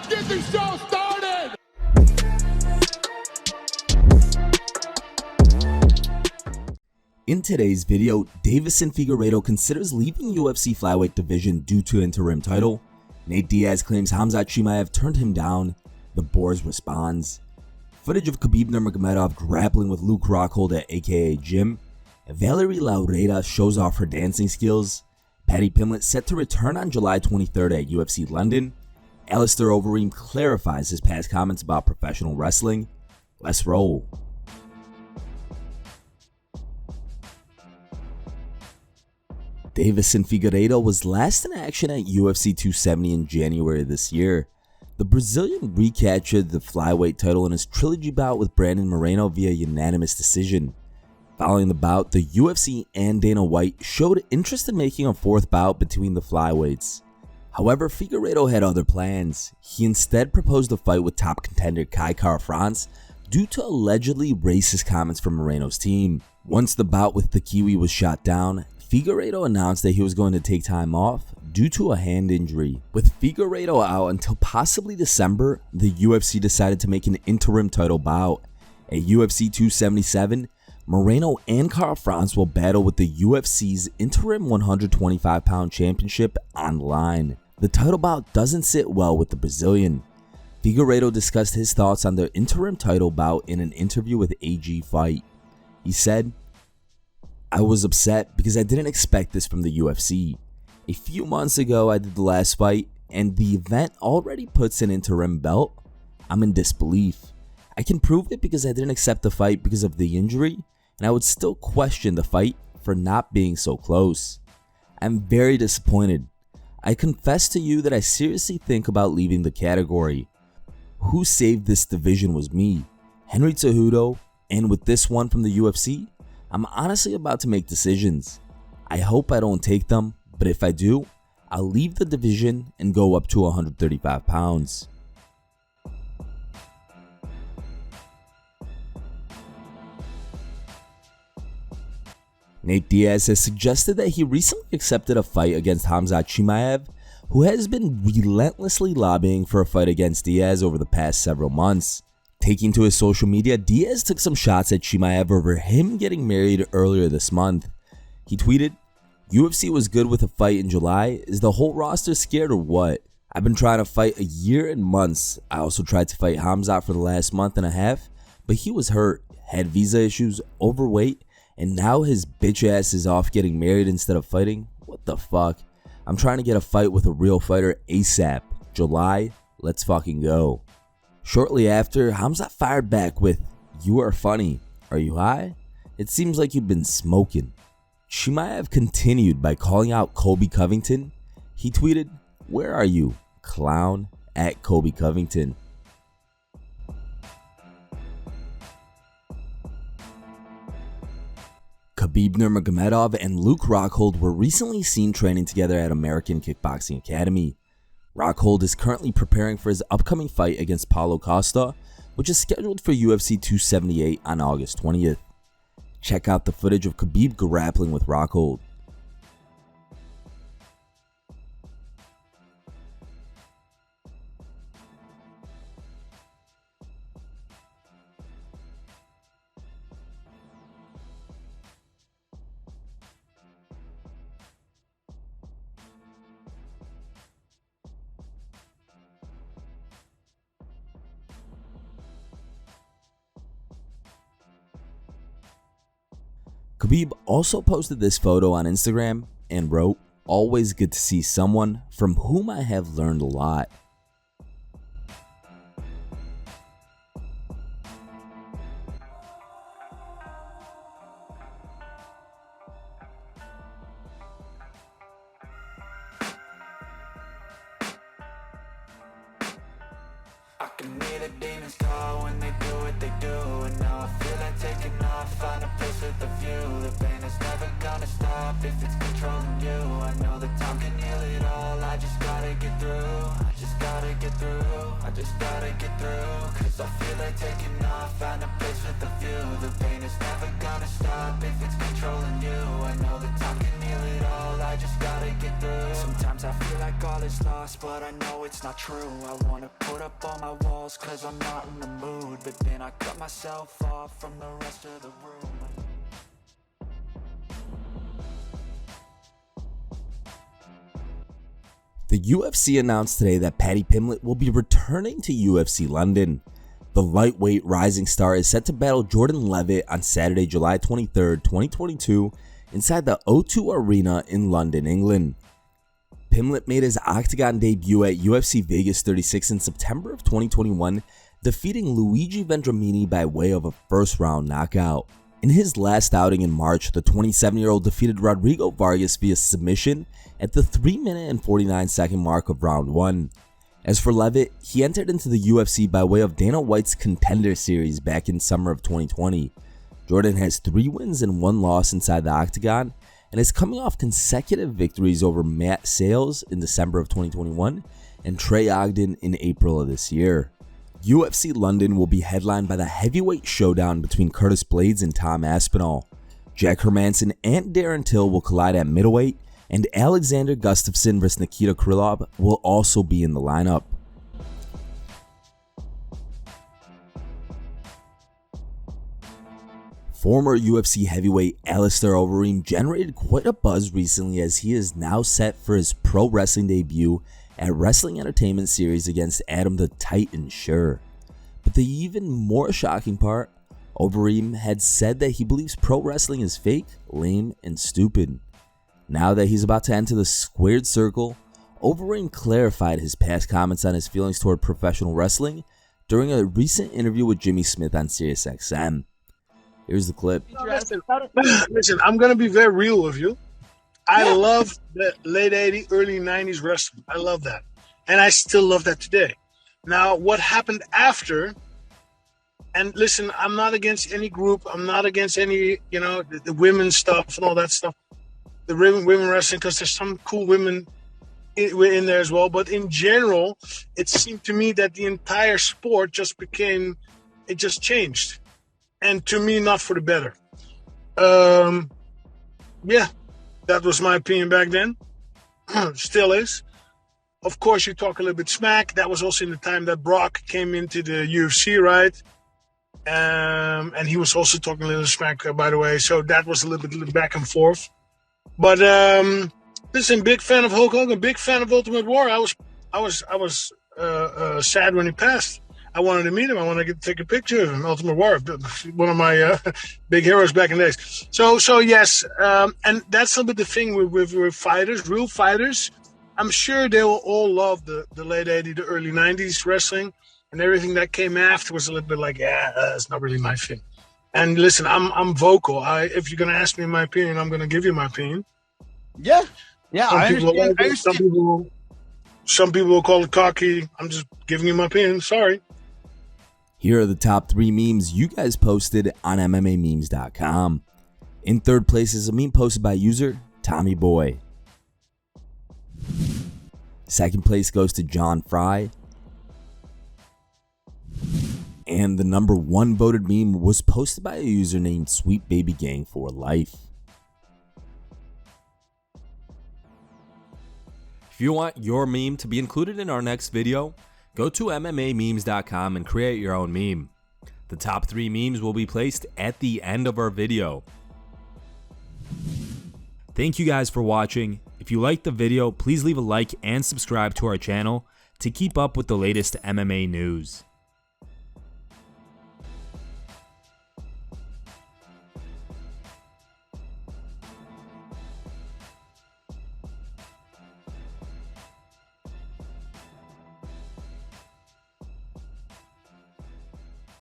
get this show started! In today's video, Deiveson Figueiredo considers leaving UFC flyweight division due to interim title. Nate Diaz claims Khamzat Chimaev turned him down. The Borz responds. Footage of KHABIB NURMAGOMEDOV grappling with Luke Rockhold at aka Gym. Valerie Loureda shows off her dancing skills. Paddy Pimblett set to return on July 23rd at UFC London. ALISTAIR OVEREEM clarifies his past comments about professional wrestling. Let's roll. Deiveson Figueiredo was last in action at UFC 270 in January this year. The Brazilian recaptured the flyweight title in his trilogy bout with Brandon Moreno via unanimous decision. Following the bout, the UFC and Dana White showed interest in making a fourth bout between the flyweights. However, Figueiredo had other plans. He instead proposed a fight with top contender clarifies due to allegedly racist comments from Moreno's team. Once the bout with the Kiwi was shot down, Figueiredo announced that he was going to take time off due to a hand injury. With Figueiredo out until possibly December, the UFC decided to make an interim title bout. At UFC 277, Moreno and clarifies will battle with the UFC's interim 125-pound championship on the line. The title bout doesn't sit well with the Brazilian. Figueiredo discussed his thoughts on the interim title bout in an interview with AG Fight. He said, "I was upset because I didn't expect this from the UFC. A few months ago I did the last fight and the event already puts an interim belt. I'm in disbelief. I can prove it because I didn't accept the fight because of the injury, and I would still question the fight for not being so close. I'm very disappointed. I confess to you that I seriously think about leaving the category. Who saved this division was me, Henry Cejudo, and with this one from the UFC, I'm honestly about to make decisions. I hope I don't take them, but if I do, I'll leave the division and go up to 135 pounds. Nate Diaz has suggested that he recently accepted a fight against Khamzat Chimaev, who has been relentlessly lobbying for a fight against Diaz over the past several months. Taking to his social media, Diaz took some shots at Chimaev over him getting married earlier this month. He tweeted, "UFC was good with a fight in July. Is the whole roster scared or what? I've been trying to fight a year and months. I also tried to fight Khamzat for the last month and a half, but he was hurt, had visa issues, overweight, and now his bitch ass is off getting married instead of fighting. What the fuck? I'm trying to get a fight with a real fighter ASAP. July, let's fucking go." Shortly after, Khamzat fired back with, "You are funny. Are you high? It seems like you've been smoking." Chimaev continued by calling out Colby Covington. He tweeted, "Where are you, clown?" at Colby Covington. KHABIB NURMAGOMEDOV and Luke Rockhold were recently seen training together at American Kickboxing Academy. Rockhold is currently preparing for his upcoming fight against Paulo Costa, which is scheduled for UFC 278 on August 20th. Check out the footage of KHABIB grappling with Rockhold. KHABIB also posted this photo on Instagram and wrote, "Always good to see someone from whom I have learned a lot." I can hear the demons call when they do what they do, and now I feel like taking off, find a place with a view. The pain is never gonna stop if it's controlling you. I know that time can heal it all, I just gotta get through, I just gotta get through. I just gotta get through, cause I feel like taking off, find a place with a view. The pain is never gonna stop if it's controlling you. I know that time can heal it all, I just gotta get through. Sometimes I feel like all is lost, but I know it's not true. I wanna put up all my walls, cause I'm not in the mood. But then I cut myself off from the rest of the room. The UFC announced today that Paddy Pimblett will be returning to UFC London. The lightweight rising star is set to battle Jordan Levitt on Saturday, July 23, 2022, inside the O2 Arena in London, England. Pimblett made his octagon debut at UFC Vegas 36 in September of 2021, defeating Luigi Vendramini by way of a first-round knockout. In his last outing in March, the 27-year-old defeated Rodrigo Vargas via submission at the 3-minute and 49-second mark of round 1. As for Levitt, he entered into the UFC by way of Dana White's Contender Series back in summer of 2020. Jordan has 3 wins and 1 loss inside the octagon and is coming off consecutive victories over Matt Sales in December of 2021 and Trey Ogden in April of this year. UFC London will be headlined by the heavyweight showdown between Curtis Blades and Tom Aspinall. Jack Hermanson and Darren Till will collide at middleweight, and Alexander Gustafsson vs Nikita Krylov will also be in the lineup. Former UFC heavyweight ALISTAIR Overeem generated quite a buzz recently, as he is now set for his pro wrestling debut at Wrestling Entertainment Series against Adam the Titan Sure. But the even more shocking part, Overeem had said that he believes pro wrestling is fake, lame, and stupid. Now that he's about to enter the squared circle, Overeem clarified his past comments on his feelings toward professional wrestling during a recent interview with Jimmy Smith on SiriusXM. Here's the clip. Listen, I'm going to be very real with you. I love the late 80s, early 90s wrestling. I love that. And I still love that today. Now, what happened after, and listen, I'm not against any group. I'm not against any, the women's stuff and all that stuff. The women wrestling, because there's some cool women in there as well. But in general, it seemed to me that the entire sport just changed. And to me, not for the better. That was my opinion back then. Still is. Of course, you talk a little bit smack. That was also in the time that Brock came into the UFC, right? And he was also talking a little smack, by the way. So that was a little bit back and forth. But listen, big fan of Hulk Hogan, big fan of Ultimate Warrior. I was sad when he passed. I wanted to meet him. I wanted to take a picture of him. Ultimate Warrior, one of my big heroes back in the days. So yes, and that's a little bit the thing with fighters, real fighters. I'm sure they will all love the late 80s, the early 90s wrestling, and everything that came after was a little bit like, it's not really my thing. And listen, I'm vocal. If you're going to ask me my opinion, I'm going to give you my opinion. Yeah, I understand. Some people will call it cocky. I'm just giving you my opinion. Sorry. Here are the top 3 memes you guys posted on MMAmemes.com. In third place is a meme posted by user Tommy Boy. Second place goes to John Fry. And the number 1 voted meme was posted by a user named Sweet Baby Gang for Life. If you want your meme to be included in our next video, go to MMAmemes.com and create your own meme. The top 3 memes will be placed at the end of our video. Thank you guys for watching. If you liked the video, please leave a like and subscribe to our channel to keep up with the latest MMA news.